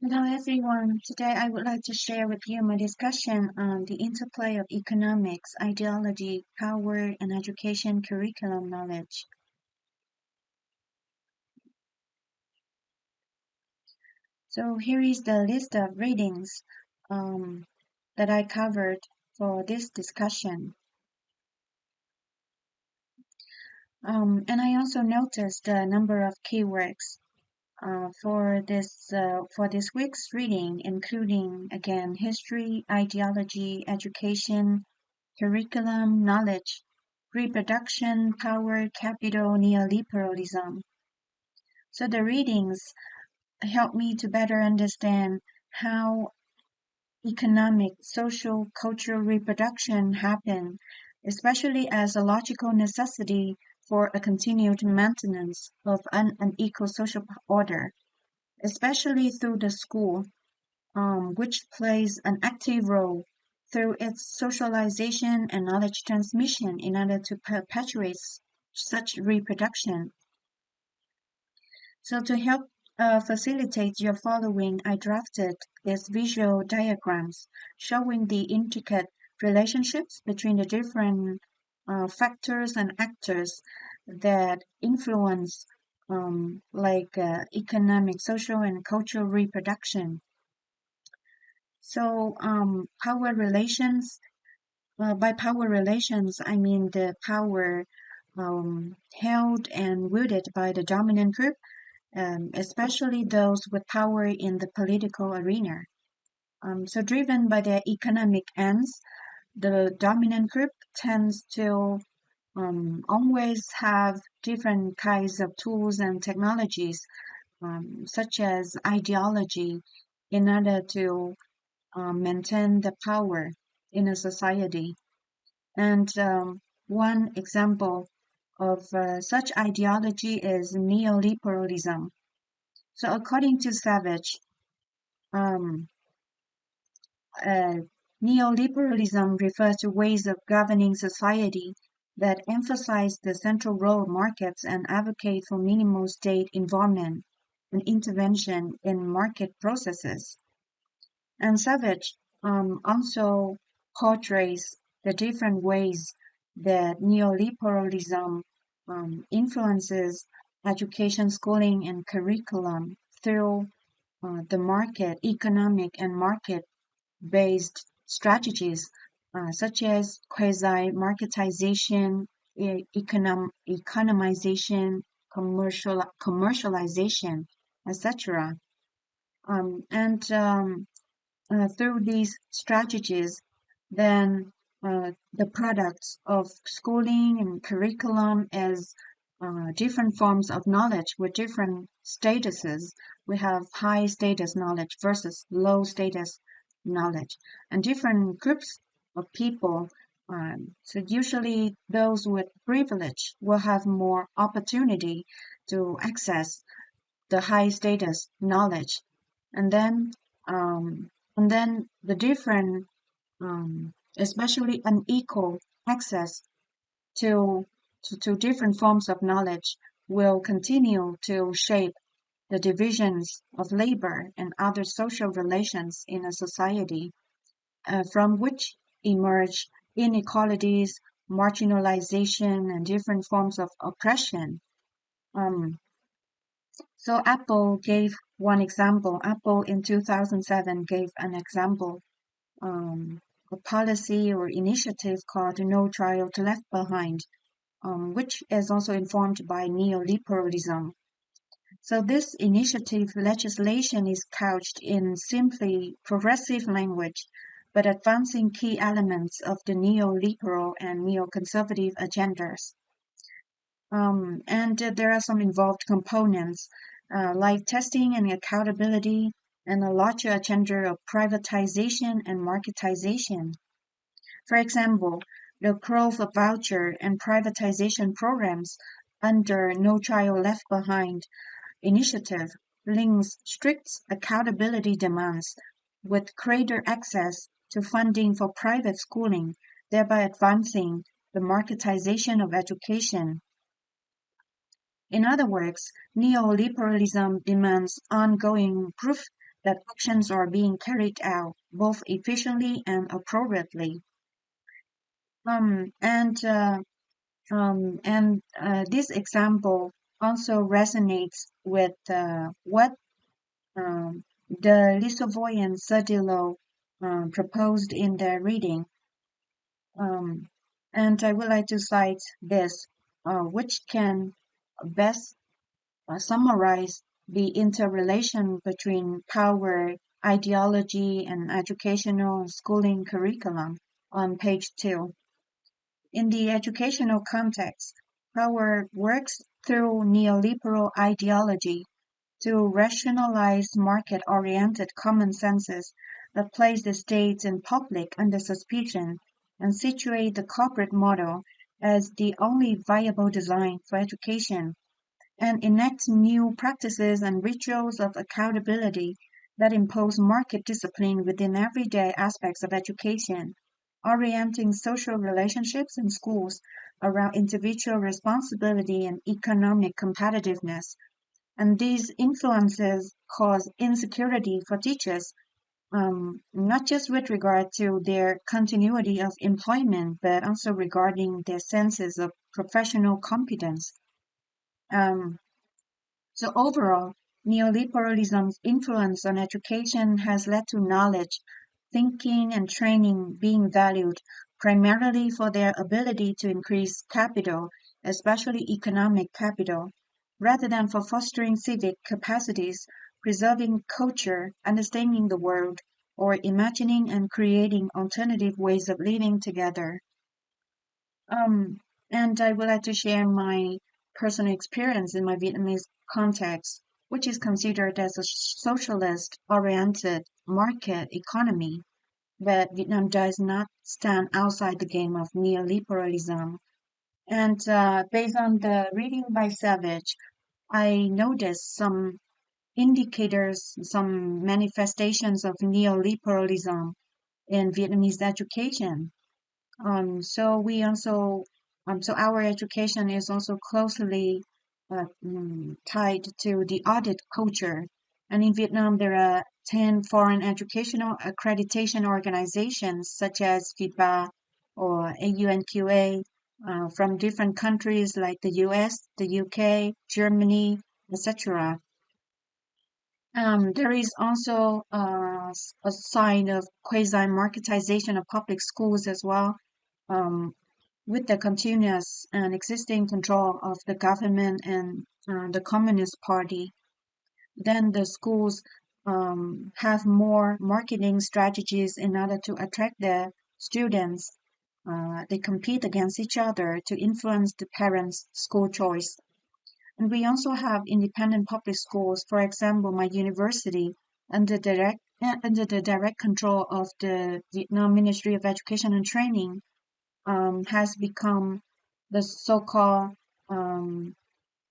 Hello everyone. Today I would like to share with you my discussion on the interplay of economics, ideology, power, and education curriculum knowledge. So here is the list of readings um, that I covered for this discussion. And I also noticed the number of keywords for this week's reading, including again history, ideology, education, curriculum, knowledge, reproduction, power, capital, neoliberalism. So the readings help me to better understand how economic, social, cultural reproduction happen, especially as a logical necessity for a continued maintenance of an unequal social order, especially through the school, which plays an active role through its socialization and knowledge transmission in order to perpetuate such reproduction. So to help facilitate your following, I drafted these visual diagrams showing the intricate relationships between the different factors and actors that influence economic, social, and cultural reproduction. So, power relations, by power relations, I mean the power held and wielded by the dominant group, especially those with power in the political arena. So, driven by their economic ends, the dominant group tends to always have different kinds of tools and technologies, such as ideology, in order to maintain the power in a society. And one example of such ideology is neoliberalism. So, according to Savage, um, uh, neoliberalism refers to ways of governing society that emphasize the central role of markets and advocate for minimal state involvement and intervention in market processes. And Savage also portrays the different ways that neoliberalism influences education, schooling, and curriculum through the market, economic, and market-based strategies such as quasi-marketization, economization, commercialization, etc. And through these strategies, then the products of schooling and curriculum as different forms of knowledge with different statuses. We have high status knowledge versus low status knowledge, and different groups of people. So usually those with privilege will have more opportunity to access the high status knowledge, and then um, the different, especially unequal access to, to different forms of knowledge will continue to shape the divisions of labor and other social relations in a society, from which emerge inequalities, marginalization, and different forms of oppression. Um, So Apple gave one example. Apple in 2007 gave an example, a policy or initiative called No Child Left Behind, which is also informed by neoliberalism. So this initiative legislation is couched in simply progressive language, but advancing key elements of the neoliberal and neoconservative agendas. And there are some involved components like testing and accountability and a larger agenda of privatization and marketization. For example, the growth of voucher and privatization programs under No Child Left Behind initiative links strict accountability demands with greater access to funding for private schooling, thereby advancing the marketization of education. In other words, neoliberalism demands ongoing proof that actions are being carried out both efficiently and appropriately. Um, and uh, this example also resonates with what the Lisovoy and Sardillo proposed in their reading. Um, and I would like to cite this, which can best summarize the interrelation between power, ideology, and educational schooling curriculum on page 2. In the educational context, power works through neoliberal ideology to rationalize market-oriented common senses that place the state and public under suspicion and situate the corporate model as the only viable design for education, and enact new practices and rituals of accountability that impose market discipline within everyday aspects of education, orienting social relationships in schools around individual responsibility and economic competitiveness. And these influences cause insecurity for teachers, not just with regard to their continuity of employment, but also regarding their senses of professional competence. Um, so overall, neoliberalism's influence on education has led to knowledge, thinking, and training being valued primarily for their ability to increase capital, especially economic capital, rather than for fostering civic capacities, preserving culture, understanding the world, or imagining and creating alternative ways of living together. Um, and I would like to share my personal experience in my Vietnamese context, which is considered as a socialist-oriented market economy. But Vietnam does not stand outside the game of neoliberalism. And based on the reading by Savage, I noticed some indicators, some manifestations of neoliberalism in Vietnamese education. So we also, so our education is also closely tied to the audit culture. And in Vietnam, there are 10 foreign educational accreditation organizations such as FIPA or AUNQA from different countries like the US, the UK, Germany, etc. There is also a sign of quasi-marketization of public schools as well, um, with the continuous and existing control of the government and the Communist Party. Then the schools have more marketing strategies in order to attract the students. They compete against each other to influence the parents' school choice. And we also have independent public schools. For example, my university, under the direct control of the Vietnam Ministry of Education and Training, has become the so-called um,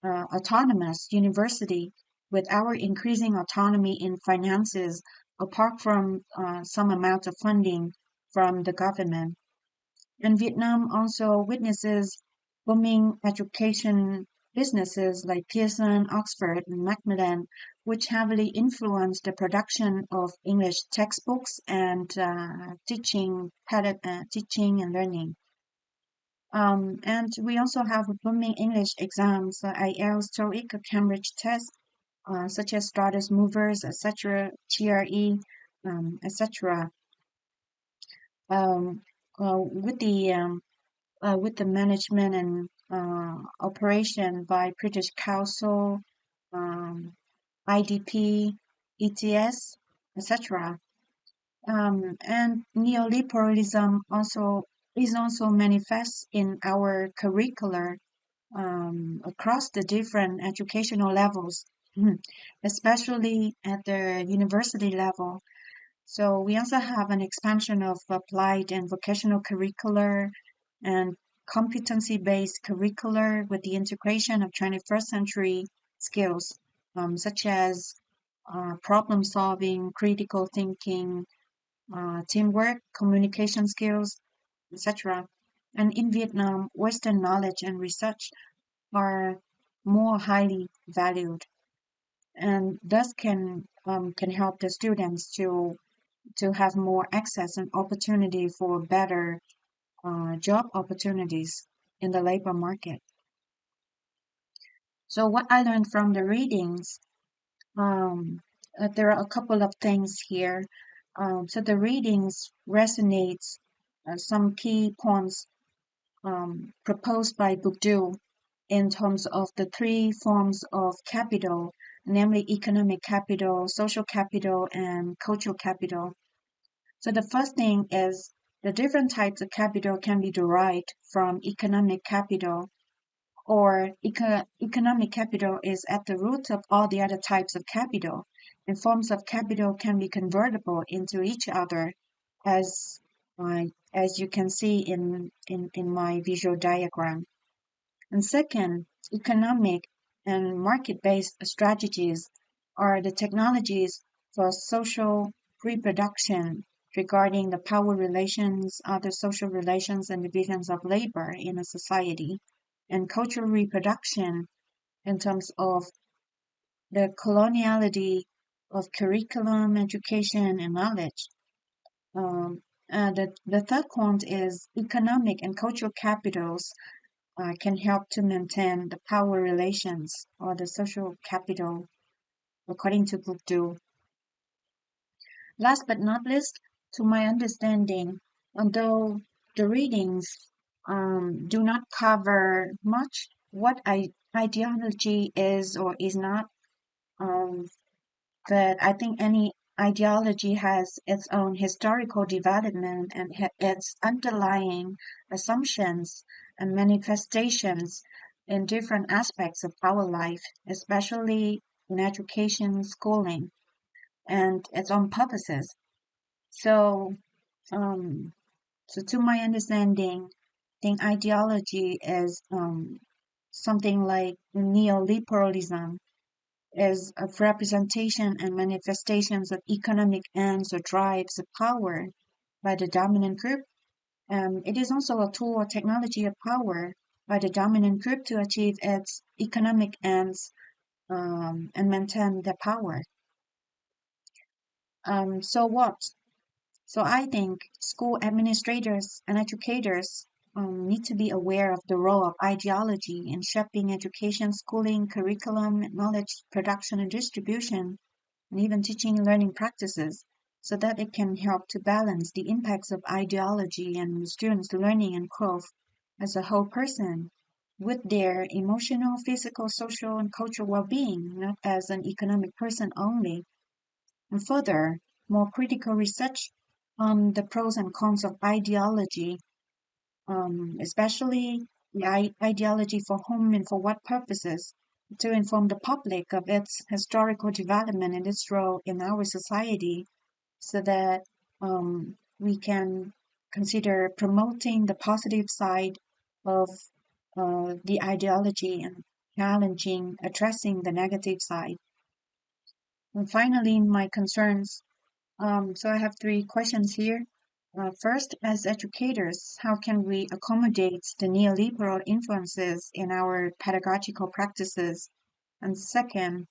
autonomous university, with our increasing autonomy in finances, apart from some amount of funding from the government. And Vietnam also witnesses booming education businesses like Pearson, Oxford, and Macmillan, which heavily influence the production of English textbooks and teaching and learning. And we also have booming English exams, IELTS, TOEIC, Cambridge test, such as Starters, Movers, etc., GRE, etc. Um, with the management and operation by British Council, um, IDP, ETS, etc. And neoliberalism also is also manifest in our curricular across the different educational levels, especially at the university level. So we also have an expansion of applied and vocational curricular and competency-based curricular with the integration of 21st century skills, such as problem solving, critical thinking, teamwork, communication skills, etc. And in Vietnam, Western knowledge and research are more highly valued. and thus can help the students to have more access and opportunity for better job opportunities in the labor market. So what I learned from the readings, um, there are a couple of things here. So the readings resonates some key points proposed by Bourdieu in terms of the three forms of capital, namely economic capital, social capital, and cultural capital. So the first thing is the different types of capital can be derived from economic capital, or economic capital is at the root of all the other types of capital, and forms of capital can be convertible into each other, as as you can see in my visual diagram. And second, economic and market-based strategies are the technologies for social reproduction regarding the power relations, other social relations, and divisions of labor in a society, and cultural reproduction in terms of the coloniality of curriculum, education, and knowledge. The third point is economic and cultural capitals can help to maintain the power relations or the social capital, according to Bourdieu. Last but not least, to my understanding, although the readings do not cover much what ideology is or is not, um, but I think any ideology has its own historical development and its underlying assumptions and manifestations in different aspects of our life, especially in education, schooling, and its own purposes. So, um, so to my understanding, I think ideology is something like neoliberalism is a representation and manifestations of economic ends or drives of power by the dominant group. It is also a tool or technology of power by the dominant group to achieve its economic ends and maintain their power. So what? So I think school administrators and educators need to be aware of the role of ideology in shaping education, schooling, curriculum, knowledge production and distribution, and even teaching and learning practices, so that it can help to balance the impacts of ideology and students' learning and growth as a whole person with their emotional, physical, social, and cultural well-being, not as an economic person only. And further, more critical research on the pros and cons of ideology, especially the ideology for whom and for what purposes, to inform the public of its historical development and its role in our society, so that we can consider promoting the positive side of the ideology and challenging, addressing the negative side. And finally, my concerns. So I have three questions here. First, as educators, how can we accommodate the neoliberal influences in our pedagogical practices? And second,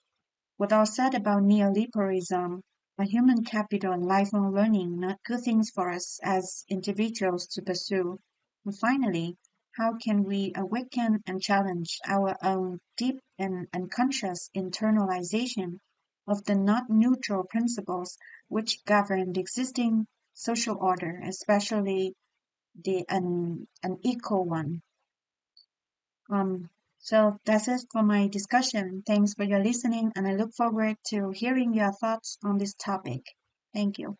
what all said about neoliberalism, are human capital and lifelong learning not good things for us as individuals to pursue? And finally, how can we awaken and challenge our own deep and unconscious internalization of the not neutral principles which govern the existing social order, especially the unequal one? Um, so that's it for my discussion. Thanks for your listening, and I look forward to hearing your thoughts on this topic. Thank you.